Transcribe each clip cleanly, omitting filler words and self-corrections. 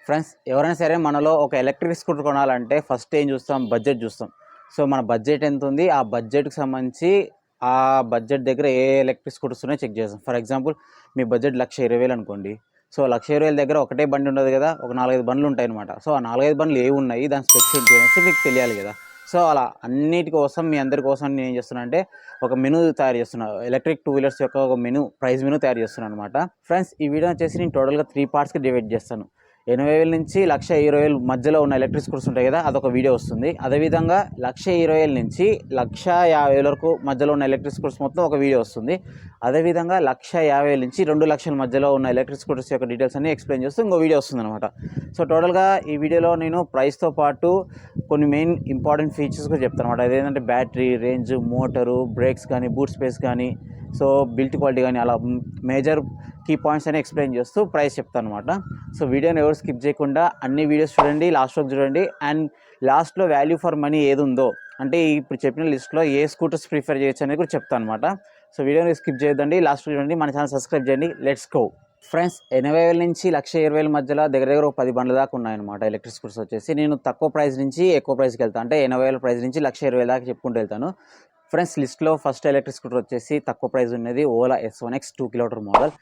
Friends, ఎవరైనా సరే మనలో ఒక ఎలక్ట్రిక్ స్కూటర్ కొనాలంటే ఫస్ట్ ఏం చూస్తాం? బడ్జెట్ చూస్తాం. సో మన బడ్జెట్ ఎంత ఉంది, ఆ బడ్జెట్కి సంబంధించి ఆ బడ్జెట్ దగ్గర ఏ ఎలక్ట్రిక్ స్కూటర్స్ ఉన్నాయో చెక్ చేస్తాం. ఫర్ ఎగ్జాంపుల్, మీ బడ్జెట్ 1,20,000 అనుకోండి. సో 1,20,000 దగ్గర ఒకటే బండి ఉండదు కదా, ఒక 4-5 బండ్లు ఉంటాయి అనమాట. సో ఆ 4-5 బండ్లు ఏవి ఉన్నాయి, దాని స్పెక్స్ ఏంటి అనేసి మీకు తెలియాలి కదా. సో అలా అన్నిటి కోసం, మీ అందరి కోసం నేను ఏం చేస్తున్నా అంటే ఒక మెనూ తయారు చేస్తున్నాను. ఎలక్ట్రిక్ 2 వీలర్స్ యొక్క ఒక మెనూ, ప్రైస్ మెనూ తయారు చేస్తున్నాను అనమాట. ఫ్రెండ్స్, ఈ వీడియో వచ్చేసి నేను టోటల్గా 3 పార్ట్స్కి డివైడ్ చేస్తాను. 80,000 నుంచి 1,20,000 మధ్యలో ఉన్న ఎలక్ట్రిక్ స్కూటర్స్ ఉంటాయి కదా, అదొక వీడియో వస్తుంది. అదేవిధంగా 1,20,000 నుంచి 1,50,000 వరకు మధ్యలో ఉన్న ఎలక్ట్రిక్ స్కూటర్స్ మొత్తం ఒక వీడియో వస్తుంది. అదేవిధంగా 1,50,000 నుంచి 2,00,000 మధ్యలో ఉన్న ఎలక్ట్రిక్ స్కూటర్స్ యొక్క డీటెయిల్స్ అన్ని ఎక్స్ప్లెయిన్ చేస్తూ ఇంకో వీడియో వస్తుంది అనమాట. సో టోటల్గా ఈ వీడియోలో నేను ప్రైస్తో పాటు కొన్ని మెయిన్ ఇంపార్టెంట్ ఫీచర్స్ కూడా చెప్తాను అనమాట. అదేంటంటే బ్యాటరీ, రేంజ్, మోటరు, బ్రేక్స్ కానీ, బూట్ స్పేస్ కానీ, సో బిల్ట్ క్వాలిటీ కానీ, అలా మేజర్ కీ పాయింట్స్ అని ఎక్స్ప్లెయిన్ చేస్తూ ప్రైస్ చెప్తాను అనమాట. సో వీడియోని ఎవరు స్కిప్ చేయకుండా అన్ని వీడియోస్ చూడండి, లాస్ట్ వరకు చూడండి. అండ్ లాస్ట్లో వాల్యూ ఫర్ మనీ ఏది ఉందో, అంటే ఇప్పుడు చెప్పిన లిస్ట్లో ఏ స్కూటర్స్ ప్రిఫర్ చేయొచ్చు అనేది కూడా చెప్తాను అనమాట. సో వీడియోని స్కిప్ చేయొద్దండి, లాస్ట్ చూడండి. మన ఛానల్ సబ్స్క్రైబ్ చేయండి. Let's go. ఫ్రెండ్స్, 80,000 నుంచి 1,20,000 మధ్యలో దగ్గర ఒక 10 బండ్ల దాకా ఉన్నాయన్నమాట ఎలక్ట్రిక్ స్కూటర్స్ వచ్చేసి. నేను తక్కువ ప్రైస్ నుంచి ఎక్కువ ప్రైస్కి వెళ్తాను, అంటే 80,000 ప్రైస్ నుంచి 1,20,000 దాకా చెప్పుకుంటూ వెళ్తాను. ఫ్రెండ్స్, లిస్ట్లో ఫస్ట్ ఎలక్ట్రిక్ స్కూటర్ వచ్చేసి తక్కువ ప్రైస్ ఉన్నది ఓలా S1X 2 kW మోడల్.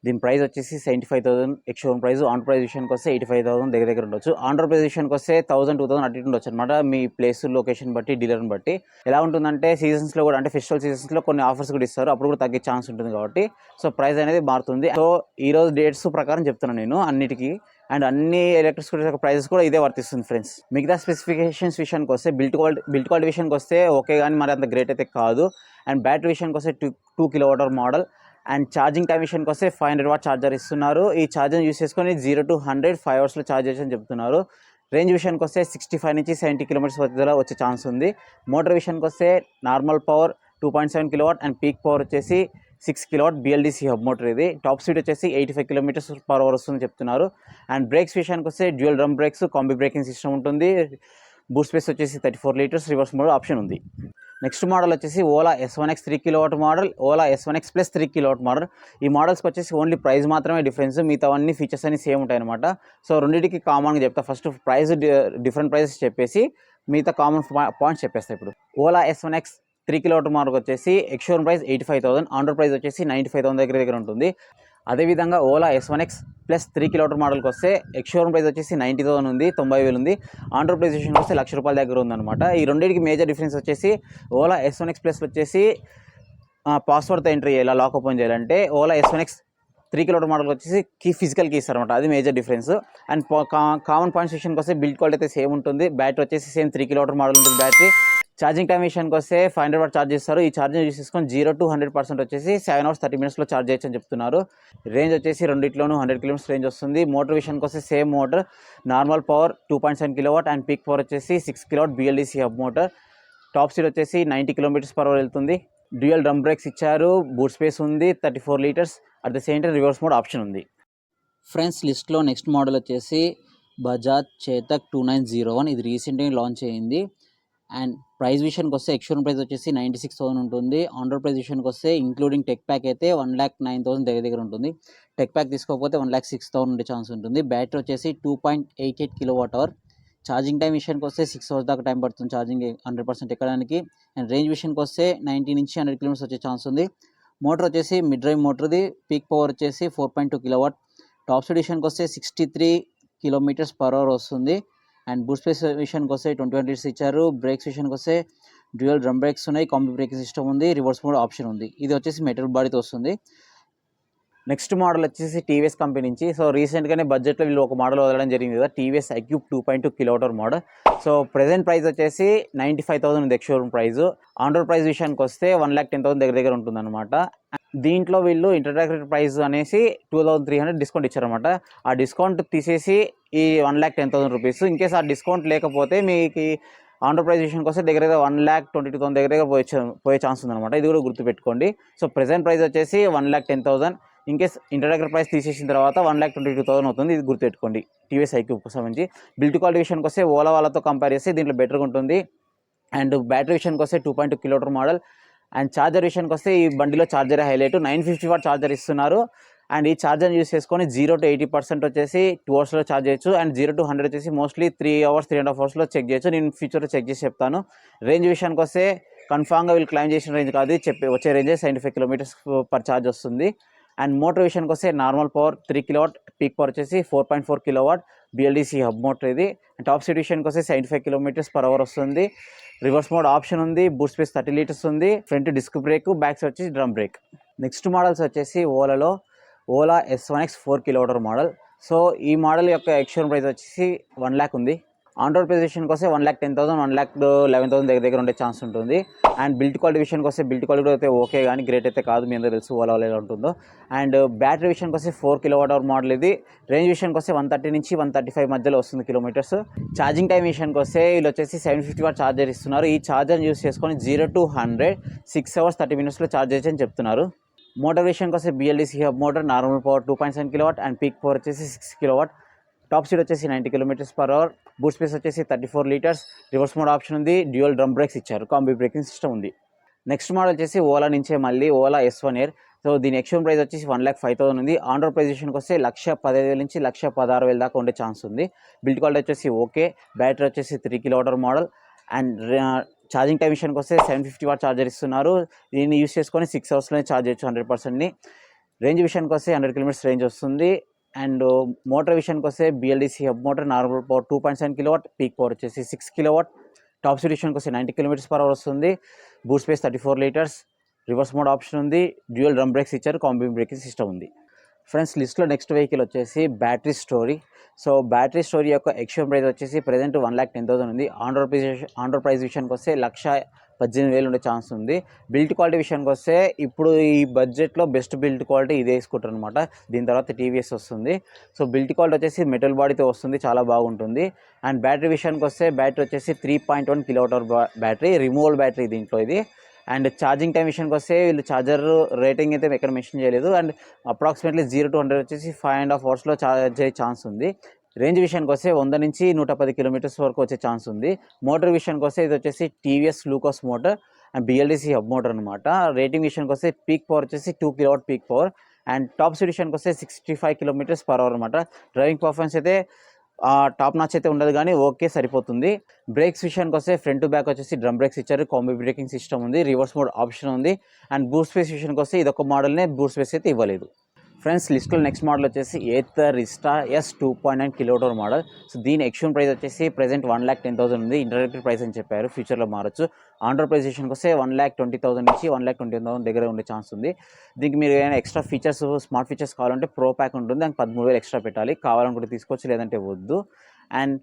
దీని ప్రైస్ వచ్చేసి 75,000 X showroom price. On price విషయానికి వస్తే 85,000 దగ్గర ఉండొచ్చు. ఆన్ రోడ్ ప్రైస్ విషయానికి వస్తే 1,000-2,000 అటు ఇటు ఉండొచ్చు అనమాట, మీ ప్లేస్, లొకేషన్ బట్టి, డీలర్ని బట్టి. ఎలా ఉంటుందంటే సీజన్స్లో కూడా, అంటే ఫెస్టివల్ సీజన్స్లో కొన్ని ఆఫర్స్ కూడా ఇస్తారు, అప్పుడు కూడా తగ్గే ఛాన్స్ ఉంటుంది కాబట్టి సో ప్రైస్ అనేది మారుతుంది. సో ఈరోజు డేట్స్ ప్రకారం చెప్తున్నాను నేను అన్నిటికీ. అండ్ అన్ని ఎలక్ట్రిక్ స్కూటర్స్ యొక్క ప్రైసెస్ కూడా ఇదే వర్తిస్తుంది ఫ్రెండ్స్. మిగతా స్పెసిఫికేషన్స్ విషయానికి వస్తే బిల్ట్ క్వాలిటీ విషయానికి వస్తే ఓకే, కానీ మరి అంత గ్రేట్ అయితే కాదు. అండ్ బ్యాటరీ విషయానికి వస్తే 2 kW model. And charging time విషయానికి వస్తే 500 వాట్ ఛార్జర్ ఇస్తున్నారు. ఈ ఛార్జర్ యూస్ చేసుకొని 0 to 100 5 అవర్స్లో ఛార్జ్ చేయొచ్చని చెప్తున్నారు. రేంజ్ విషయానికి వస్తే 65 నుంచి 70 km మధ్యలో వచ్చే ఛాన్స్ ఉంది. మోటార్ విషయానికి వస్తే normal power 2.7 kW and peak power వచ్చేసి 6 kW BLDC హబ్ మోటర్. ఇది టాప్ స్పీడ్ వచ్చేసి 85 km/h వస్తుందని చెప్తున్నారు. అండ్ బ్రేక్స్ విషయానికి వస్తే dual drum breaks, combi braking system ఉంటుంది. బూట్ స్పేస్ వచ్చేసి 34 లీటర్స్, రివర్స్ మోడ్ ఆప్షన్ ఉంది. నెక్స్ట్ మోడల్ వచ్చేసి Ola S1X 3 kW model, Ola S1X plus 3 kW model. ఈ మోడల్స్కి వచ్చేసి ఓన్లీ ప్రైస్ మాత్రమే డిఫరెన్స్, మిగతా అన్ని ఫీచర్స్ అన్ని సేమ్ ఉంటాయి అనమాట. సో రెండింటికి కామన్గా చెప్తా. ఫస్ట్ ప్రైస్ డిఫరెంట్ ప్రైసెస్ చెప్పేసి మిగతా కామన్ పాయింట్స్ చెప్పేస్తాయి. ఇప్పుడు ఓలా S1X 3 kW మోడల్ వచ్చేసి ex showroom price 85,000, on road price వచ్చేసి 95,000 దగ్గర ఉంటుంది. అదేవిధంగా ఓలా S1X ప్లస్ 3 kW మోడల్కి వస్తే ఎక్స్ షోరూమ్ ప్రైస్ వచ్చేసి 90,000 ఉంది, 90,000 ఉంది. ఆన్ రోడ్ ప్రైస్ విషయానికి వస్తే ₹1,00,000 దగ్గర ఉందన్నమాట. ఈ రెండింటికి మేజర్ డిఫరెన్స్ వచ్చేసి ఓలా S1X ప్లస్ వచ్చేసి పాస్వర్డ్తో ఎంట్రీ చేయాలి, లాక్ ఓపెన్ చేయాలంటే. ఓలా S1X 3 kW మోడల్ వచ్చేసి ఫిజికల్ కీ ఇస్తారనమాట, అది major difference. And common points విషయానికి వస్తే బిల్డ్ క్వాలిటీ అయితే సేమ్ ఉంటుంది. బ్యాటరీ వచ్చేసి సేమ్ 3 kW మోడల్ ఉంటుంది బ్యాటరీ. ఛార్జింగ్ టైం విషయానికి వస్తే 500 వాట్ ఛార్జ్ చేస్తారు. ఈ ఛార్జింగ్ యూస్ చేసుకొని 0 to 100% వచ్చేసి 7 hours 30 minutesలో ఛార్జ్ చేయొచ్చు అని చెప్తున్నారు. రేంజ్ వచ్చేసి రెండిట్లోనూ 100 km రేంజ్ వస్తుంది. మోటార్ విషయానికి వస్తే same motor, normal power 2.7 kW and peak power వచ్చేసి 6 kW BLDC hub motor. Top speed వచ్చేసి 90 km/h వెళ్తుంది. డ్యూయల్ డ్రమ్ బ్రేక్స్ ఇచ్చారు, బూట్ స్పేస్ ఉంది, 34 litres. At the same time reverse mode option ఉంది. Friends, లిస్ట్లో నెక్స్ట్ మోడల్ వచ్చేసి బజాజ్ చేతక్ 2901. ఇది రీసెంట్గా లాంచ్ అయ్యింది. అండ్ ప్రైస్ విషయానికి వస్తే ఎక్స్ షోరూమ్ ప్రైస్ వచ్చేసి 96,000 ఉంటుంది. ఆన్ రోడ్ ప్రైస్ విషయానికి వస్తే ఇంక్లూడింగ్ టెక్ ప్యాక్ అయితే 1,09,000 దగ్గర ఉంటుంది. టెక్ ప్యాక్ తీసుకోకపోతే 1,06,000 ఉండే ఛాన్స్ ఉంటుంది. బ్యాటరీ వచ్చేసి 2.88 kWh. ఛార్జింగ్ టైం విషయానికి వస్తే 6 hours దాకా టైం పడుతుంది ఛార్జింగ్ 100% ఎక్కడానికి. అండ్ రేంజ్ విషయానికి వస్తే 90 నుంచి 100 km వచ్చే ఛాన్స్ ఉంది. మోటార్ వచ్చేసి మిడ్ డ్రైవ్ మోటర్ది. పీక్ పవర్ వచ్చేసి 4.2 kW. టాప్ స్పీడ్ విషయానికి వస్తే 63 km/h వస్తుంది. అండ్ బూట్ స్పేస్ విషయానికి వస్తే 21 లీటర్స్ ఇచ్చారు. బ్రేక్స్ విషయానికి వస్తే డ్యూయల్ డ్రమ్ బ్రేక్స్ ఉన్నాయి, కాంబీ బ్రేకింగ్ సిస్టమ్ ఉంది, రివర్స్ మోడ్ ఆప్షన్ ఉంది. ఇది వచ్చేసి మెటల్ బాడీతో వస్తుంది. నెక్స్ట్ మోడల్ వచ్చేసి టీవీఎస్ కంపెనీ నుంచి. సో రీసెంట్గానే బడ్జెట్లో వీళ్ళు ఒక మోడల్ వదలడం జరిగింది కదా, TVS iQube 2.2 kW model. So present price వచ్చేసి 95,000 ఉంది X showroom price. On road price విషయానికి వస్తే 1,10,000 దగ్గర ఉంటుంది అనమాట. దీంట్లో వీళ్ళు ఇంట్రడక్టరీ ప్రైస్ అనేసి 2,300 డిస్కౌంట్ ఇచ్చారనమాట. ఆ డిస్కౌంట్ తీసేసి ఈ 1,10,000 రూపీస్. ఇన్ కేస్ ఆ డిస్కౌంట్ లేకపోతే మీకు ఆన్ రోడ్ ప్రైస్ విషయానికి వస్తే దగ్గర 1,22,000 దగ్గర పోయే ఛాన్స్ ఉందన్నమాట. ఇది కూడా గుర్తుపెట్టుకోండి. సో ప్రెజెంట్ ప్రైస్ వచ్చేసి 1,10,000. ఇన్ కేస్ ఇంట్రడక్టరీ ప్రైస్ తీసేసిన తర్వాత 1,22,000 అవుతుంది. ఇది గుర్తుపెట్టుకోండి టీవీఎస్ iQube సంబంధించి. బిల్ట్ క్వాలిటీ విషయానికి వస్తే ఓలా వాళ్ళతో కంపేర్ చేస్తే దీంట్లో బెటర్గా ఉంటుంది. అండ్ బ్యాటరీ విషయానికి వస్తే 2.2 kW మోడల్. అండ్ ఛార్జర్ విషయానికి వస్తే ఈ బండిలో ఛార్జర్ హైలైట్, 950 వాట్ ఛార్జర్ ఇస్తున్నారు. అండ్ ఈ ఛార్జర్ యూస్ చేసుకొని 0 to 80% వచ్చేసి 2 అవర్స్లో ఛార్జ్ చేయొచ్చు. అండ్ 0 to 100 వచ్చేసి మోస్ట్లీ 3 hours 3.5 అవర్స్లో చెక్ చేయొచ్చు. నేను ఫ్యూచర్లో చెక్ చేసి చెప్తాను. రేంజ్ విషయానికి వస్తే కన్ఫామ్గా వీళ్ళు క్లైమ్ చేసిన రేంజ్ కాదు, వచ్చే రేంజే 75 kilometers పర్ ఛార్జ్ వస్తుంది. అండ్ మోటార్ విషయానికి వస్తే normal power 3 kilowatt, peak power వచ్చేసి 4.4 kilowatt, BLDC హబ్ మోటర్ ఇది. అండ్ టాప్ స్పీడ్ విషయానికి వస్తే 75 kilometers/hour వస్తుంది. రివర్స్ మోడ్ ఆప్షన్ ఉంది, బూట్ స్పేస్ 30 liters ఉంది, front disc brake, back side వచ్చేసి డ్రమ్ బ్రేక్. నెక్స్ట్ మోడల్స్ వచ్చేసి Ola S1X 4 kWh model. So ఈ మోడల్ యొక్క ఎక్స్షోరూమ్ ప్రైస్ వచ్చేసి 1 lakh ఉంది. ఆన్ రోడ్ ప్రైస్ విషయానికి వస్తే 1,10,000 1,11,000 దగ్గర ఉండే ఛాన్స్ ఉంటుంది. అండ్ బిల్డ్ క్వాలిటీ విషయానికి వస్తే బిల్డ్ క్వాలిటీ అయితే ఓకే కానీ గ్రేట్ అయితే కాదు, మీ అందరూ తెలుసు ఓలా ఎలా ఉంటుందో. అండ్ బ్యాటరీ విషయానికి వస్తే 4 kWh మోడల్ ఇది. రేంజ్ విషయానికి వస్తే 130 నుంచి 135 మధ్యలో వస్తుంది కిలోమీటర్స్. ఛార్జింగ్ టైం విషయానికి వస్తే వీళ్ళు వచ్చేసి 750 watt ఛార్జర్ ఇస్తున్నారు. ఈ ఛార్జర్ యూస్ చేసుకొని 0 to 100 6 hours 30 minutesలో ఛార్జ్ చేయొచ్చు అని చెప్తున్నారు. మోటార్ విషయానికి వస్తే BLDC hub motor, normal power 2.7 kilowatt and peak power వచ్చేసి 6 kilowatt. టాప్ స్పీడ్ వచ్చేసి 90 kilometers/hour, బూట్ స్పేస్ వచ్చేసి 34 liters, రివర్స్ మోడ్ ఆప్షన్ ఉంది, డ్యూయల్ డ్రమ్ బ్రేక్స్ ఇచ్చారు, కాంబీ బ్రేకింగ్ సిస్టమ్ ఉంది. నెక్స్ట్ మోడల్ వచ్చేసి ఓలా నుంచే మళ్ళీ ఓలా S1 Air. సో దీని ఎక్స్షోరూమ్ ప్రైస్ వచ్చేసి 1,05,000 ఉంది. ఆన్ రోడ్ ప్రైస్ విషయానికి వస్తే 1,15,000 నుంచి 1,16,000 దాకా ఉండే ఛాన్స్ ఉంది. బిల్డ్ క్వాలిటీ వచ్చేసి ఓకే. బ్యాటరీ వచ్చేసి 3 kWh model. And charging time విషయానికి వస్తే 750 watt ఛార్జర్ ఇస్తున్నారు. దీన్ని యూస్ చేసుకొని 6 hours ఛార్జ్ చేయొచ్చు 100%ని. రేంజ్ విషయానికి వస్తే 100 kilometers రేంజ్ వస్తుంది. అండ్ మోటార్ విషయానికి వస్తే BLDC hub motor, normal power 2.7 kilowatt, peak power వచ్చేసి 6 kilowatt. టాప్ స్పీడ్ విషయానికి వస్తే 90 kilometers/hour వస్తుంది. Boot space 34 liters, reverse mode option ఉంది, డ్యూయల్ డ్రమ్ బ్రేక్స్ ఇచ్చారు, కాంబీ బ్రేకింగ్ సిస్టమ్ ఉంది. ఫ్రెండ్స్ లిస్ట్లో నెక్స్ట్ వెహికల్ వచ్చేసి battery story. So battery story యొక్క ఎక్స్షోరూమ్ ప్రైస్ వచ్చేసి ప్రెజెంట్ 1,10,000 ఉంది. ఆన్ రోడ్ ప్రైస్ విషయానికి వస్తే 1,18,000 ఉండే ఛాన్స్ ఉంది. బిల్డ్ క్వాలిటీ విషయానికి వస్తే ఇప్పుడు ఈ బడ్జెట్లో బెస్ట్ బిల్డ్ క్వాలిటీ ఇదే తీసుకుంటారు అనమాట. దీని తర్వాత TVS వస్తుంది. సో బిల్డ్ క్వాలిటీ వచ్చేసి మెటల్ బాడీతో వస్తుంది, చాలా బాగుంటుంది. అండ్ బ్యాటరీ విషయానికి వస్తే బ్యాటరీ వచ్చేసి 3.1 kWh బ్యాటరీ, రిమూవల్ బ్యాటరీ దీంట్లో ఇది. అండ్ ఛార్జింగ్ టైం విషయానికి వస్తే వీళ్ళు ఛార్జర్ రేటింగ్ అయితే ఎక్కడ మెన్షన్ చేయలేదు. అండ్ అప్రాక్సిమేట్లీ 0 to 100 వచ్చేసి 5.5 hours ఛార్జ్ అయ్యే ఛాన్స్ ఉంది. రేంజ్ విషయానికి వస్తే 100 నుంచి 110 kilometers వరకు వచ్చే ఛాన్స్ ఉంది. మోటార్ విషయానికి వస్తే ఇది వచ్చేసి TVS Lucas motor and BLDC hub motor అనమాట. రేటింగ్ విషయానికి వస్తే పీక్ పవర్ వచ్చేసి 2 kilowatt peak power. And top speed విషయానికి వస్తే 65 kilometers/hour అనమాట. డ్రైవింగ్ పర్ఫార్మెన్స్ అయితే టాప్ నాచ్ అయితే ఉండదు కానీ ఓకే సరిపోతుంది. బ్రేక్స్ విషయానికి వస్తే ఫ్రంట్ టు బ్యాక్ వచ్చేసి డ్రమ్ బ్రేక్స్ ఇచ్చారు, కాంబీ బ్రేకింగ్ సిస్టమ్ ఉంది, రివర్స్ మోడ్ ఆప్షన్ ఉంది. అండ్ బూట్ స్పేస్ విషయానికి వస్తే ఇదొక మోడల్నే, బూట్ స్పేస్ అయితే ఇవ్వలేదు. ఫ్రెండ్స్ లిస్ట్లో నెక్స్ట్ మోడల్ వచ్చేసి Ather Rizta S 2.9 kWh model. So దీని ఎక్స్షోరూమ్ ప్రైస్ వచ్చేసి ప్రెజెంట్ 1,10,000 ఉంది. ఇంటర్నెట్ ప్రైస్ అని చెప్పారు, ఫ్యూచర్లో మారచ్చు. ఆన్ రోడ్ ప్రైస్ విషయానికి వస్తే 1,20,000 నుంచి 1,21,000 దగ్గర ఉండే ఛాన్స్ ఉంది. దీనికి మీరు ఏమైనా ఎక్స్ట్రా ఫీచర్స్, స్మార్ట్ ఫీచర్స్ కావాలంటే ప్రో ప్యాక్ ఉంటుంది, దానికి 13,000 ఎక్స్ట్రా పెట్టాలి. కావాలనుకుంటే తీసుకోవచ్చు, లేదంటే వద్దు. అండ్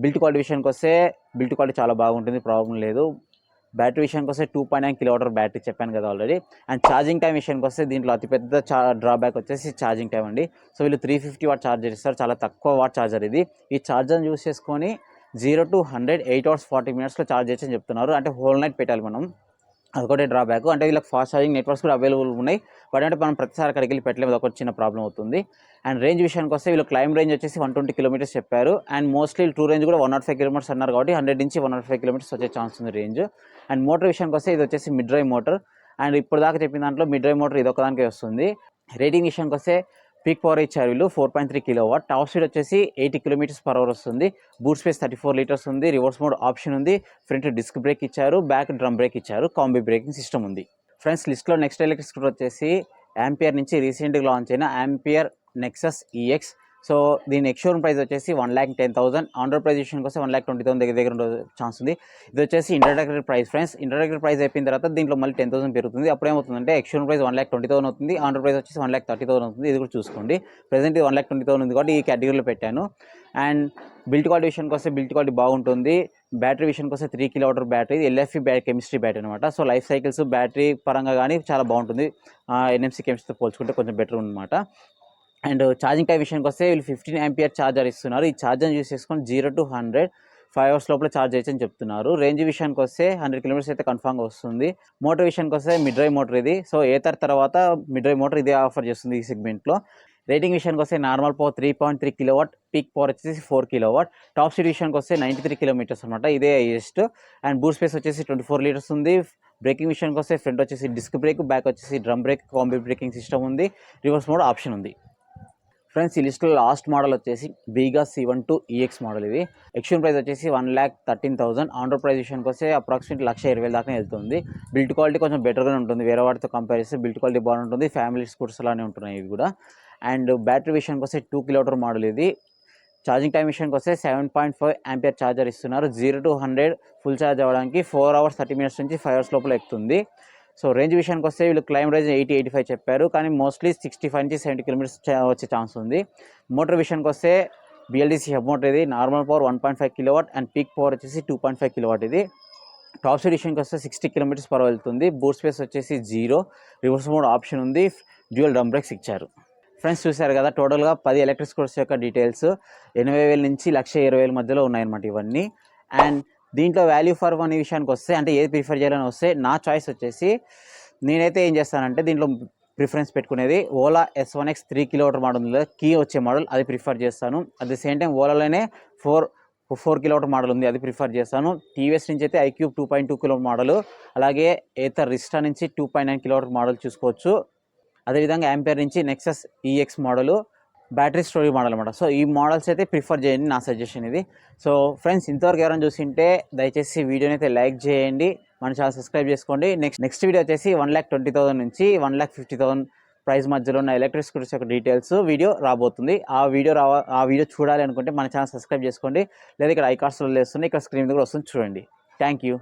బిల్డ్ క్వాలిటీ విషయానికి వస్తే బిల్డ్ క్వాలిటీ చాలా బాగుంటుంది, ప్రాబ్లం లేదు. బ్యాటరీ విషయానికి వస్తే 2.9 kWh బ్యాటరీ చెప్పాను కదా ఆల్రెడీ. అండ్ ఛార్జింగ్ టైం విషయానికి వస్తే దీంట్లో అతిపెద్ద డ్రాబ్యాక్ వచ్చేసి ఛార్జింగ్ టైం అండి. సో వీళ్ళు 350 watt ఛార్జర్ ఇస్తారు, చాలా తక్కువ వాట్ ఛార్జర్ ఇది. ఈ ఛార్జర్ యూస్ చేసుకొని 0 to 100 8 hours 40 minutesలో ఛార్జ్ చేయొచ్చు అని చెప్తున్నారు. అంటే హోల్ నైట్ పెట్టాలి మనం, అదొకటే డ్రాబ్యాక్. అంటే వీళ్ళకి ఫాస్ట్ ఛార్జింగ్ నెట్వర్క్స్ కూడా అవైలబుల్ ఉన్నాయి, బట్ అంటే మనం ప్రతిసారి అక్కడికి వెళ్ళి పెట్టలేము, అదొక చిన్న ప్రాబ్లం అవుతుంది. అండ్ రేంజ్ విషయానికి వస్తే వీళ్ళు క్లైమ్ రేంజ్ వచ్చేసి 120 kilometers చెప్పారు. అండ్ మోస్ట్లీ టూ రేంజ్ కూడా 105 kilometers అన్నారు కాబట్టి 100 నుంచి 105 kilometers వచ్చే ఛాన్స్ ఉంది రేంజ్. అండ్ మోటార్ విషయానికి వస్తే ఇది వచ్చేసి మిడ్ డ్రైవ్ మోటార్. అండ్ ఇప్పుడు దాకా చెప్పిన దాంట్లో మిడ్ డ్రైవ్ మోటార్ ఇది ఒకదానికే వస్తుంది. రేటింగ్ విషయానికి వస్తే పీక్ పవర్ ఇచ్చారు వీళ్ళు 4.3 kilowatt. టాప్ స్పీడ్ వచ్చేసి 80 kilometers/hour వస్తుంది. బూట్ స్పేస్ 34 liters ఉంది, రివర్స్ మోడ్ ఆప్షన్ ఉంది, ఫ్రంట్ డిస్క్ బ్రేక్ ఇచ్చారు, బ్యాక్ డ్రమ్ బ్రేక్ ఇచ్చారు, కాంబీ బ్రేకింగ్ సిస్టమ్ ఉంది. ఫ్రెండ్స్ లిస్ట్లో నెక్స్ట్ ఎలక్ట్రిక్ స్కూటర్ వచ్చేసి ఆంపియర్ నుంచి రీసెంట్గా లాంచ్ అయిన ఆంపియర్ నెక్సస్ EX. సో దీని ఎక్స్షోరూమ్ ప్రైస్ వచ్చేసి 1,10,000. ఆన్ రోడ్ ప్రైస్ విషయానికి వస్తే 1,20,000 దగ్గర ఉండే ఛాన్స్ ఉంది. ఇది వచ్చేసి introductory price friends. Introductory price అయిపోయిన తర్వాత దీంట్లో మళ్ళీ 10,000 పెరుగుతుంది. అప్పుడు ఏమవుతుందంటే ఎక్స్షోరూమ్ ప్రైస్ 1,20,000 అవుతుంది, ఆన్ రోడ్ ప్రైస్ వచ్చేసి 1,30,000 అవుతుంది. ఇది కూడా చూసుకోండి. ప్రెజెంట్ ఇది 1,20,000 ఉంది కాబట్టి ఈ కేటగిరీలో పెట్టాను. అండ్ బిల్డ్ క్వాలిటీ విషయానికి వస్తే బిల్డ్ క్వాలిటీ బాగుంటుంది. బ్యాటరీ విషయానికి వస్తే 3 kWh battery, LFP chemistry battery అనమాట. సో లైఫ్ సైకిల్స్ బ్యాటరీ పరంగా కానీ చాలా బాగుంటుంది, NMC కెమిస్ట్రీతో పోల్చుకుంటే కొంచెం బెటర్ అనమాట. అండ్ ఛార్జింగ్ టైం విషయానికి వస్తే వీళ్ళు 15 ampere ఛార్జర్ ఇస్తున్నారు. ఈ ఛార్జర్ యూస్ చేసుకొని 0 to 100 5 hours లోపల ఛార్జ్ చేయొచ్చు అని చెప్తున్నారు. రేంజ్ విషయానికి వస్తే 100 kilometers అయితే కన్ఫామ్గా వస్తుంది. మోటార్ విషయానికి వస్తే మిడ్ డ్రైవ్ మోటార్ ఇది. సో ఏథర్ తర్వాత మిడ్ డ్రైవ్ మోటార్ ఇదే ఆఫర్ చేస్తుంది ఈ సెగ్మెంట్లో. రేటింగ్ విషయానికి వస్తే normal power 3.3 kilowatt, peak power వచ్చేసి 4 kilowatt. టాప్ స్పీడ్ విషయానికి వస్తే 93 kilometers అనమాట, ఇదే హైయెస్ట్. అండ్ బూట్ స్పేస్ వచ్చేసి 24 liters ఉంది, బ్రేకింగ్ విషయానికి వస్తే ఫ్రంట్ వచ్చేసి డిస్క్ బ్రేక్, బ్యాక్ వచ్చేసి drum break, combi braking system ఉంది, రివర్స్ మోడ్ ఆప్షన్ ఉంది. ఫ్రెండ్స్ ఈ లిస్ట్లో లాస్ట్ మోడల్ వచ్చేసి బీగా C12 EX మోడల్. ఇది ఎక్స్ట్రీమ్ ప్రైస్ వచ్చేసి 1,13,000. ఆన్ రోడ్ ప్రైస్ విషయానికి వస్తే అప్రాక్సిమేట్ 1,20,000 దాకా వెళ్తుంది. బిల్డ్ క్వాలిటీ కొంచెం బెటర్గానే ఉంటుంది, వేరే వాటితో కంపేర్ చేస్తే బిల్డ్ క్వాలిటీ బాగుంటుంది. ఫ్యామిలీ స్కూటర్స్ లానే ఉంటున్నాయి ఇవి కూడా. అండ్ బ్యాటరీ విషయానికి వస్తే 2 kWh మోడల్. ఇది ఛార్జింగ్ టైం విషయానికి వస్తే 7.5 ఆంపియర్ ఛార్జర్ ఇస్తున్నారు. 0 to 100 ఫుల్ ఛార్జ్ అవ్వడానికి 4 hours 30 minutes నుంచి 5 hours లోపల ఎక్కుతుంది. సో రేంజ్ విషయానికి వస్తే వీళ్ళు క్లైమ్ రేంజ్ 80-85 చెప్పారు, కానీ మోస్ట్లీ 65 నుంచి 70 kilometers వచ్చే ఛాన్స్ ఉంది. మోటార్ విషయానికి వస్తే BLDC హబ్ మోటార్. ఇది normal power 1.5 kW and peak power వచ్చేసి 2.5 kW. ఇది టాప్ స్పీడ్ విషయానికి వస్తే 60 km/h వెళ్తుంది. బూట్ స్పేస్ వచ్చేసి 0, రివర్స్ మోడ్ ఆప్షన్ ఉంది, డ్యూయల్ డ్రమ్ బ్రేక్స్ ఇచ్చారు. ఫ్రెండ్స్ చూశారు కదా టోటల్గా 10 ఎలక్ట్రిక్ స్కూటర్స్ యొక్క డీటెయిల్స్. 80,000 నుంచి 1,20,000 మధ్యలో ఉన్నాయన్నమాట ఇవన్నీ. అండ్ దీంట్లో వాల్యూ ఫర్ మనీ విషయానికి వస్తే, అంటే ఏది ప్రిఫర్ చేయాలని వస్తే నా చాయిస్ వచ్చేసి, నేనైతే ఏం చేస్తానంటే దీంట్లో ప్రిఫరెన్స్ పెట్టుకునేది ఓలా S1X 3 kWh మోడల్ ఉంది, కీ వచ్చే మోడల్, అది ప్రిఫర్ చేస్తాను. అట్ ది సేమ్ టైం ఓలాలోనే 4 kWh మోడల్ ఉంది, అది ప్రిఫర్ చేస్తాను. టీవీఎస్ నుంచి అయితే iQube 2.2 kW మోడల్, అలాగే ఏథర్ రిస్టా నుంచి 2.9 kWh మోడల్ చూసుకోవచ్చు. అదేవిధంగా యాంపియర్ నుంచి Nexus EX model, battery storage model అనమాట. సో ఈ మోడల్స్ అయితే ప్రిఫర్ చేయండి, నా సజెషన్ ఇది. సో ఫ్రెండ్స్ ఇంతవరకు ఎవరైనా చూసింటే దయచేసి వీడియోని అయితే లైక్ చేయండి, మన ఛానల్ సబ్స్క్రైబ్ చేసుకోండి. నెక్స్ట్ వీడియో వచ్చేసి 1,20,000 నుంచి 1,50,000 ప్రైస్ మధ్యలో ఉన్న ఎలక్ట్రిక్ స్కూటర్స్ యొక్క డీటెయిల్స్ వీడియో రాబోతుంది. ఆ వీడియో చూడాలి అనుకుంటే మన ఛానల్ సబ్స్క్రైబ్ చేసుకోండి, లేదా ఇక్కడ ఐకార్డ్స్లో వేస్తుంది, ఇక్కడ స్క్రీన్ మీద కూడా వస్తుంది చూడండి. Thank you.